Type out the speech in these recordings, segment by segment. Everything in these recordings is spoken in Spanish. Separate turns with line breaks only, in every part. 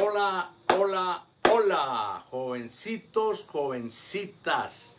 Hola, hola, hola, jovencitos, jovencitas.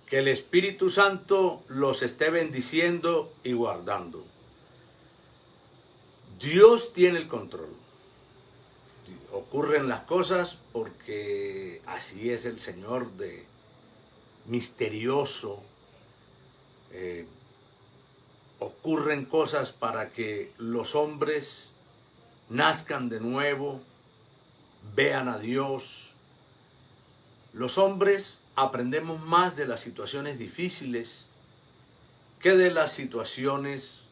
Que el Espíritu Santo los esté bendiciendo y guardando. Dios tiene el control. Ocurren las cosas porque así es el Señor de misterioso. Ocurren cosas para que los hombres nazcan de nuevo, vean a Dios. Los hombres aprendemos más de las situaciones difíciles que de las situaciones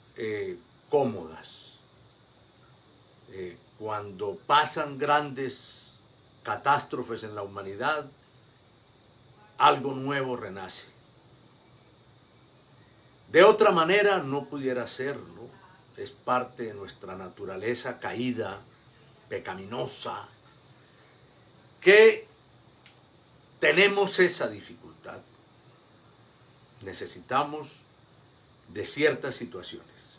cómodas. Cuando pasan grandes catástrofes en la humanidad, algo nuevo renace. De otra manera no pudiera ser, ¿no? Es parte de nuestra naturaleza caída, pecaminosa, que tenemos esa dificultad. Necesitamos de ciertas situaciones.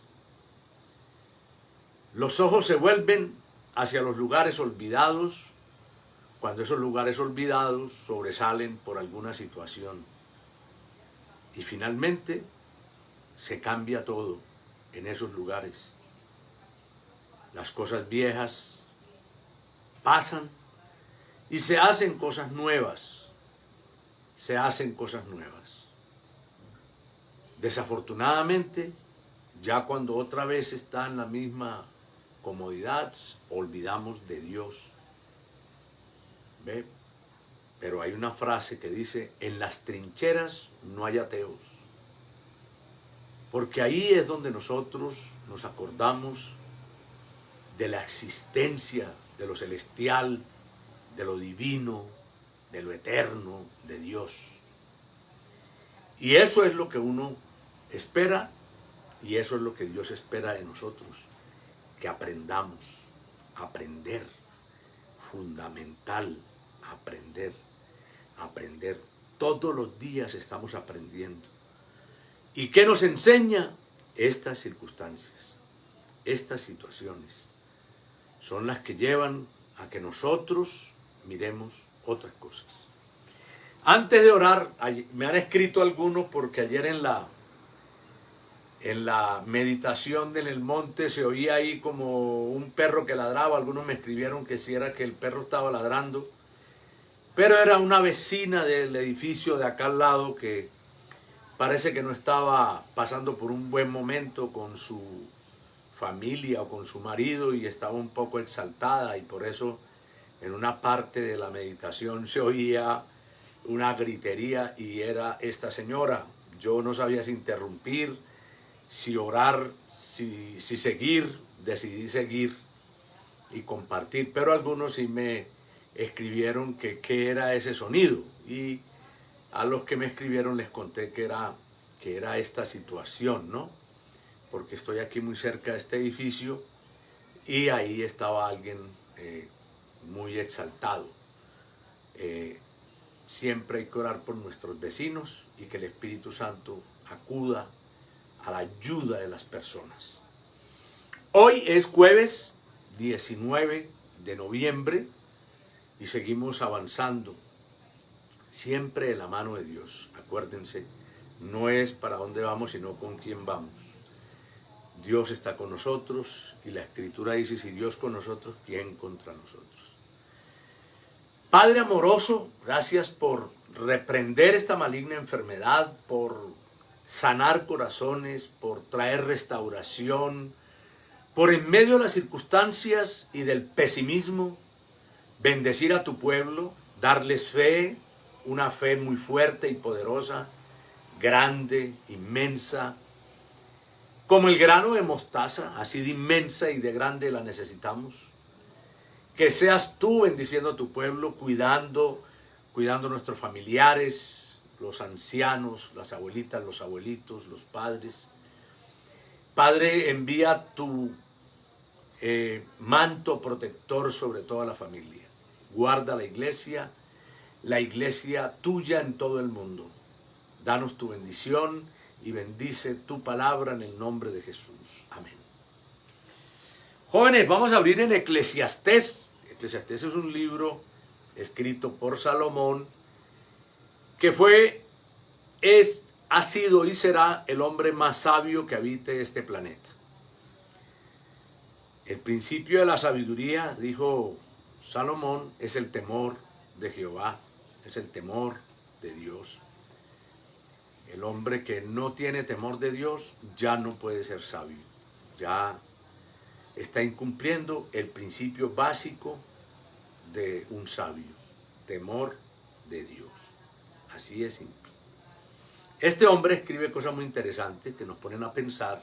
Los ojos se vuelven hacia los lugares olvidados cuando esos lugares olvidados sobresalen por alguna situación. Y finalmente se cambia todo en esos lugares. Las cosas viejas pasan y se hacen cosas nuevas. Se hacen cosas nuevas. Desafortunadamente, ya cuando otra vez está en la misma comodidad, olvidamos de Dios. ¿Ve? Pero hay una frase que dice, en las trincheras no hay ateos. Porque ahí es donde nosotros nos acordamos de la existencia, de lo celestial, de lo divino, de lo eterno, de Dios. Y eso es lo que uno espera y eso es lo que Dios espera de nosotros, que aprendamos, aprender, fundamental, aprender. Todos los días estamos aprendiendo. ¿Y qué nos enseña? Estas circunstancias, estas situaciones, son las que llevan a que nosotros miremos otras cosas. Antes de orar, me han escrito algunos porque ayer en la meditación en el monte se oía ahí como un perro que ladraba. Algunos me escribieron que si era que el perro estaba ladrando, pero era una vecina del edificio de acá al lado que parece que no estaba pasando por un buen momento con su familia o con su marido y estaba un poco exaltada y por eso en una parte de la meditación se oía una gritería y era esta señora. Yo no sabía si interrumpir, si orar, si seguir, decidí seguir y compartir, pero algunos sí me escribieron que qué era ese sonido y a los que me escribieron les conté que era esta situación, ¿no? Porque estoy aquí muy cerca de este edificio y ahí estaba alguien muy exaltado. Siempre hay que orar por nuestros vecinos y que el Espíritu Santo acuda a la ayuda de las personas. Hoy es jueves 19 de noviembre y seguimos avanzando. Siempre de la mano de Dios. Acuérdense, no es para dónde vamos, sino con quién vamos. Dios está con nosotros y la Escritura dice, si Dios con nosotros, ¿quién contra nosotros? Padre amoroso, gracias por reprender esta maligna enfermedad, por sanar corazones, por traer restauración, por en medio de las circunstancias y del pesimismo, bendecir a tu pueblo, darles fe, una fe muy fuerte y poderosa, grande, inmensa, como el grano de mostaza, así de inmensa y de grande la necesitamos. Que seas tú bendiciendo a tu pueblo, cuidando a nuestros familiares, los ancianos, las abuelitas, los abuelitos, los padres. Padre, envía tu manto protector sobre toda la familia. Guarda la iglesia tuya en todo el mundo. Danos tu bendición y bendice tu palabra en el nombre de Jesús. Amén. Jóvenes, vamos a abrir en Eclesiastés Eclesiastés es un libro escrito por Salomón, que ha sido y será el hombre más sabio que habite este planeta. El principio de la sabiduría, dijo Salomón, es el temor de Jehová, es el temor de Dios. El hombre que no tiene temor de Dios ya no puede ser sabio, ya está incumpliendo el principio básico de un sabio, temor de Dios. Así es simple. Este hombre escribe cosas muy interesantes que nos ponen a pensar,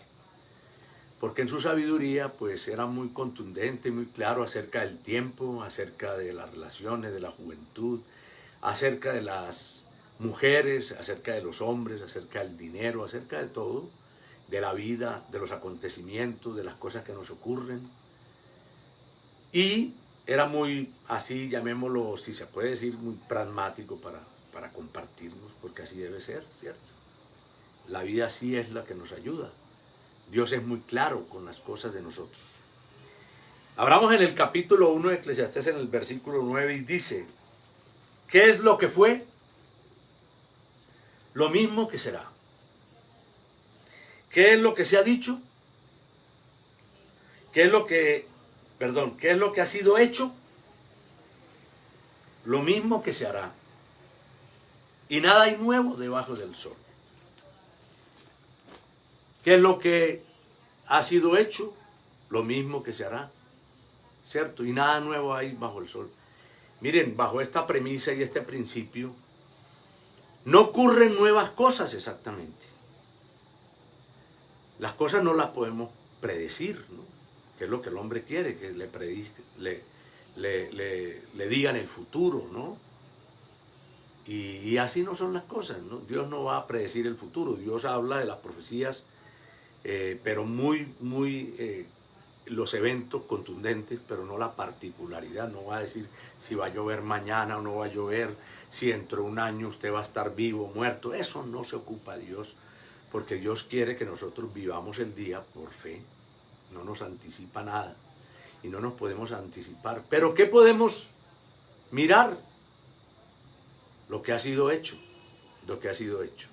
porque en su sabiduría pues era muy contundente, muy claro acerca del tiempo, acerca de las relaciones, de la juventud, acerca de las mujeres, acerca de los hombres, acerca del dinero, acerca de todo, de la vida, de los acontecimientos, de las cosas que nos ocurren. Y era muy, así llamémoslo, si se puede decir, muy pragmático para compartirnos, porque así debe ser, ¿cierto? La vida así es la que nos ayuda. Dios es muy claro con las cosas de nosotros. Abramos en el capítulo 1 de Eclesiastés, en el versículo 9, y dice: ¿qué es lo que fue? Lo mismo que será. ¿Qué es lo que se ha dicho? ¿Qué es lo que ha sido hecho? Lo mismo que se hará. Y nada hay nuevo debajo del sol. ¿Qué es lo que ha sido hecho? Lo mismo que se hará, ¿cierto? Y nada nuevo hay bajo el sol. Miren, bajo esta premisa y este principio, no ocurren nuevas cosas exactamente. Las cosas no las podemos predecir, ¿no? Que es lo que el hombre quiere, que le digan el futuro, ¿no? Y así no son las cosas, ¿no? Dios no va a predecir el futuro. Dios habla de las profecías, pero los eventos contundentes, pero no la particularidad. No va a decir si va a llover mañana o no va a llover, si dentro de un año usted va a estar vivo o muerto. Eso no se ocupa Dios, porque Dios quiere que nosotros vivamos el día por fe. No nos anticipa nada y no nos podemos anticipar. Pero ¿qué podemos mirar? Lo que ha sido hecho, lo que ha sido hecho.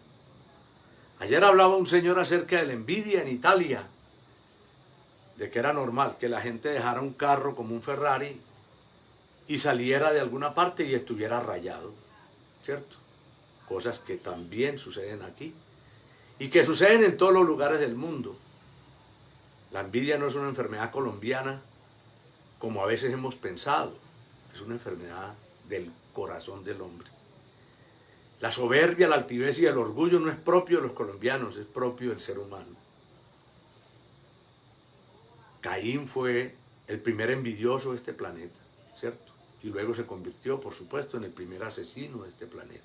Ayer hablaba un señor acerca de la envidia en Italia, de que era normal que la gente dejara un carro como un Ferrari y saliera de alguna parte y estuviera rayado, ¿cierto? Cosas que también suceden aquí y que suceden en todos los lugares del mundo. La envidia no es una enfermedad colombiana como a veces hemos pensado, es una enfermedad del corazón del hombre. La soberbia, la altivez y el orgullo no es propio de los colombianos, es propio del ser humano. Caín fue el primer envidioso de este planeta, ¿cierto? Y luego se convirtió, por supuesto, en el primer asesino de este planeta.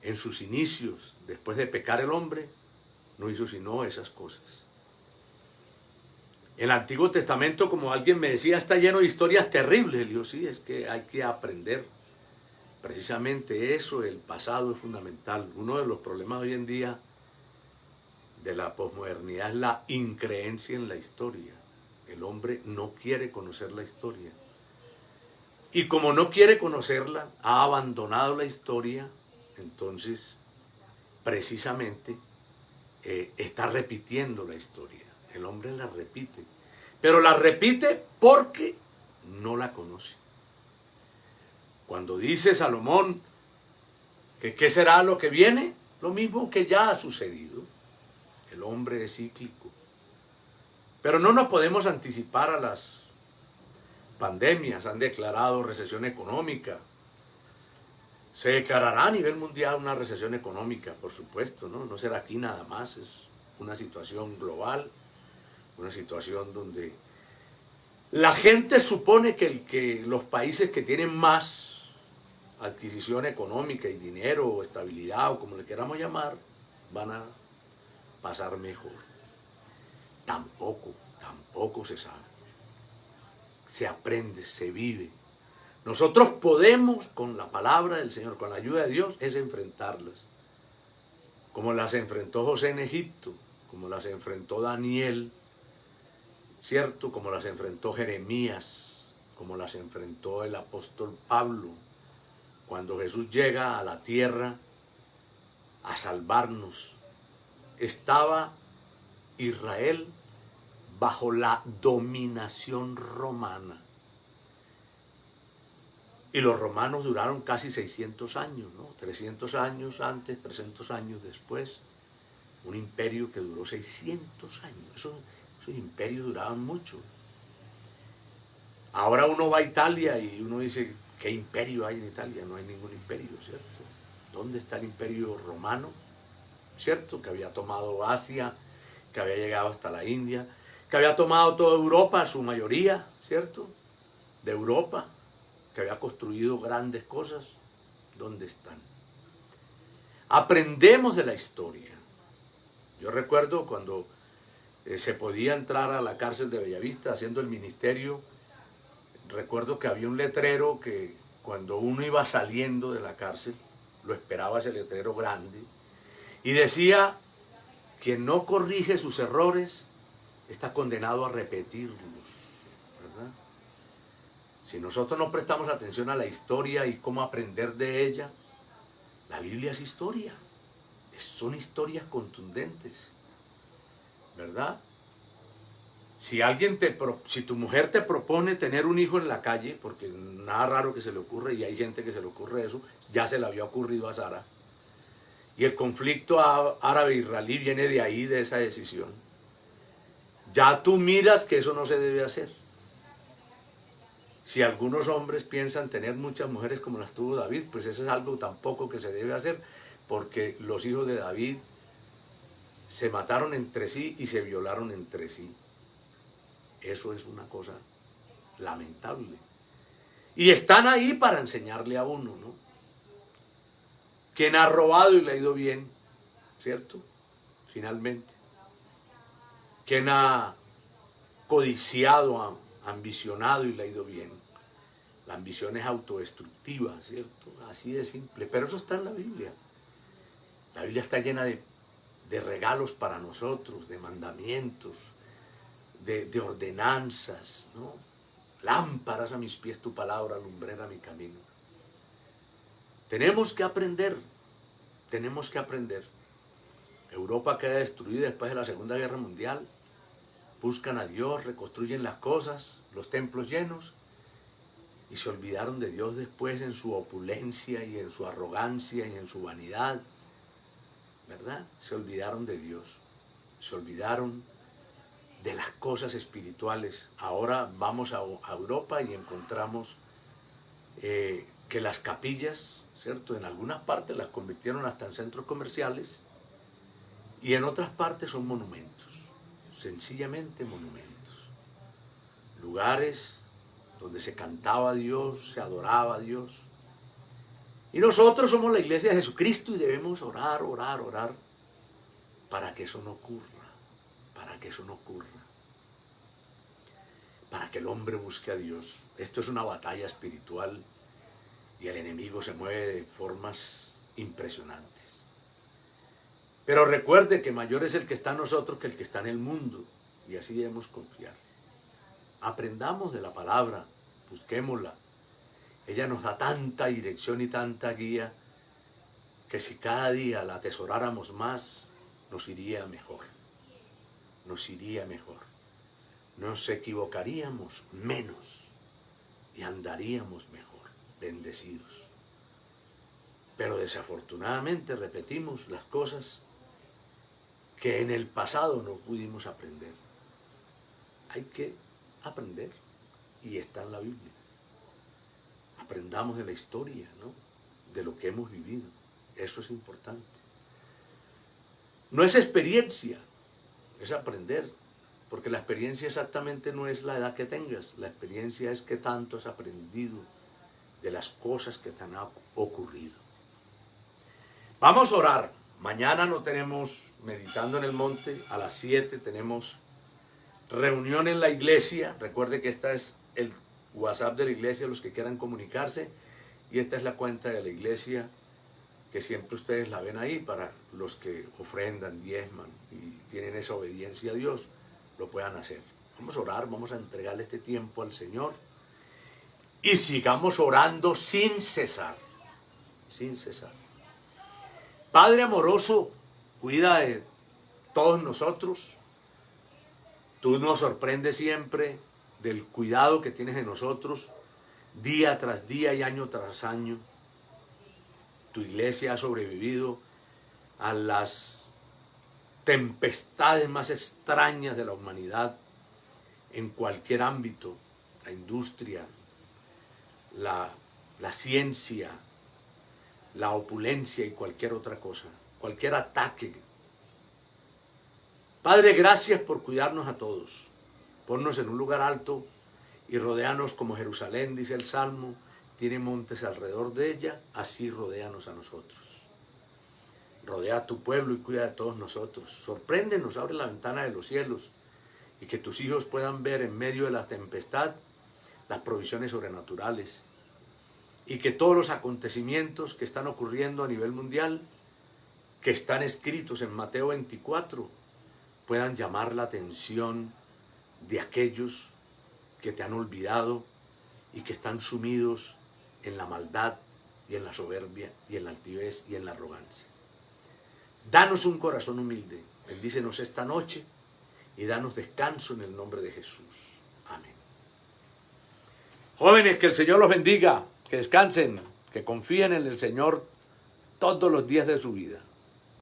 En sus inicios, después de pecar el hombre, no hizo sino esas cosas. El Antiguo Testamento, como alguien me decía, está lleno de historias terribles. Y yo, sí, es que hay que aprender. Precisamente eso, el pasado es fundamental. Uno de los problemas hoy en día de la posmodernidad es la increencia en la historia. El hombre no quiere conocer la historia. Y como no quiere conocerla, ha abandonado la historia, entonces precisamente está repitiendo la historia. El hombre la repite, pero la repite porque no la conoce. Cuando dice Salomón que qué será lo que viene, lo mismo que ya ha sucedido. El hombre es cíclico. Pero no nos podemos anticipar a las pandemias. Han declarado recesión económica. Se declarará a nivel mundial una recesión económica, por supuesto, ¿no? No será aquí nada más, es una situación global, una situación donde la gente supone que los países que tienen más adquisición económica y dinero o estabilidad o como le queramos llamar, van a pasar mejor. Tampoco se sabe. Se aprende, se vive. Nosotros podemos, con la palabra del Señor, con la ayuda de Dios, es enfrentarlas. Como las enfrentó José en Egipto, como las enfrentó Daniel, ¿cierto? Como las enfrentó Jeremías, como las enfrentó el apóstol Pablo, cuando Jesús llega a la tierra a salvarnos. Estaba Israel bajo la dominación romana. Y los romanos duraron casi 600 años, ¿no? 300 años antes, 300 años después. Un imperio que duró 600 años. Esos imperios duraban mucho. Ahora uno va a Italia y uno dice, ¿qué imperio hay en Italia? No hay ningún imperio, ¿cierto? ¿Dónde está el imperio romano? ¿Cierto? Que había tomado Asia, que había llegado hasta la India, que había tomado toda Europa, su mayoría, ¿cierto? De Europa, que había construido grandes cosas. ¿Dónde están? Aprendemos de la historia. Yo recuerdo cuando se podía entrar a la cárcel de Bellavista haciendo el ministerio, recuerdo que había un letrero que cuando uno iba saliendo de la cárcel, lo esperaba ese letrero grande, y decía, quien no corrige sus errores está condenado a repetirlos, ¿verdad? Si nosotros no prestamos atención a la historia y cómo aprender de ella, la Biblia es historia, son historias contundentes, ¿verdad? Si tu mujer te propone tener un hijo en la calle, porque nada raro que se le ocurre, y hay gente que se le ocurre eso, ya se le había ocurrido a Sara, y el conflicto árabe-israelí viene de ahí, de esa decisión, ya tú miras que eso no se debe hacer. Si algunos hombres piensan tener muchas mujeres como las tuvo David, pues eso es algo tampoco que se debe hacer, porque los hijos de David se mataron entre sí y se violaron entre sí. Eso es una cosa lamentable. Y están ahí para enseñarle a uno, ¿no? Quien ha robado y le ha ido bien, ¿cierto? Finalmente. Quien ha codiciado, ambicionado y le ha ido bien. La ambición es autodestructiva, ¿cierto? Así de simple. Pero eso está en la Biblia. La Biblia está llena de regalos para nosotros, de mandamientos, de ordenanzas, ¿no? Lámparas a mis pies tu palabra, lumbrera mi camino. Tenemos que aprender, tenemos que aprender. Europa queda destruida después de la Segunda Guerra Mundial. Buscan a Dios, reconstruyen las cosas, los templos llenos, y se olvidaron de Dios después en su opulencia y en su arrogancia y en su vanidad, ¿verdad? Se olvidaron de Dios, se olvidaron de las cosas espirituales. Ahora vamos a Europa y encontramos que las capillas, ¿cierto? En algunas partes las convirtieron hasta en centros comerciales y en otras partes son monumentos, sencillamente monumentos. Lugares donde se cantaba a Dios, se adoraba a Dios. Y nosotros somos la iglesia de Jesucristo y debemos orar, orar, orar para que eso no ocurra, para que eso no ocurra. Para que el hombre busque a Dios. Esto es una batalla espiritual y el enemigo se mueve de formas impresionantes. Pero recuerde que mayor es el que está en nosotros que el que está en el mundo, y así debemos confiar. Aprendamos de la palabra, busquémosla. Ella nos da tanta dirección y tanta guía que si cada día la atesoráramos más, nos iría mejor. Nos iría mejor. Nos equivocaríamos menos y andaríamos mejor, bendecidos. Pero desafortunadamente repetimos las cosas que en el pasado no pudimos aprender. Hay que aprender y está en la Biblia. Aprendamos de la historia, ¿no? De lo que hemos vivido. Eso es importante. No es experiencia, es aprender. Porque la experiencia exactamente no es la edad que tengas. La experiencia es que tanto has aprendido de las cosas que te han ocurrido. Vamos a orar. Mañana no tenemos Meditando en el Monte. A las 7 tenemos reunión en la iglesia. Recuerde que esta es el WhatsApp de la iglesia, los que quieran comunicarse. Y esta es la cuenta de la iglesia, que siempre ustedes la ven ahí para los que ofrendan, diezman y tienen esa obediencia a Dios, lo puedan hacer. Vamos a orar, vamos a entregarle este tiempo al Señor. Y sigamos orando sin cesar. Sin cesar. Padre amoroso, cuida de todos nosotros. Tú nos sorprendes siempre del cuidado que tienes de nosotros, día tras día y año tras año. Tu iglesia ha sobrevivido a las tempestades más extrañas de la humanidad en cualquier ámbito, la industria, la ciencia, la opulencia y cualquier otra cosa, cualquier ataque. Padre, gracias por cuidarnos a todos. Ponnos en un lugar alto y rodéanos como Jerusalén, dice el Salmo, tiene montes alrededor de ella, así rodéanos a nosotros. Rodea a tu pueblo y cuida de todos nosotros. Sorpréndenos, abre la ventana de los cielos y que tus hijos puedan ver en medio de la tempestad las provisiones sobrenaturales y que todos los acontecimientos que están ocurriendo a nivel mundial, que están escritos en Mateo 24, puedan llamar la atención de aquellos que te han olvidado y que están sumidos en la maldad y en la soberbia y en la altivez y en la arrogancia. Danos un corazón humilde, bendícenos esta noche y danos descanso en el nombre de Jesús. Amén. Jóvenes, que el Señor los bendiga, que descansen, que confíen en el Señor todos los días de su vida.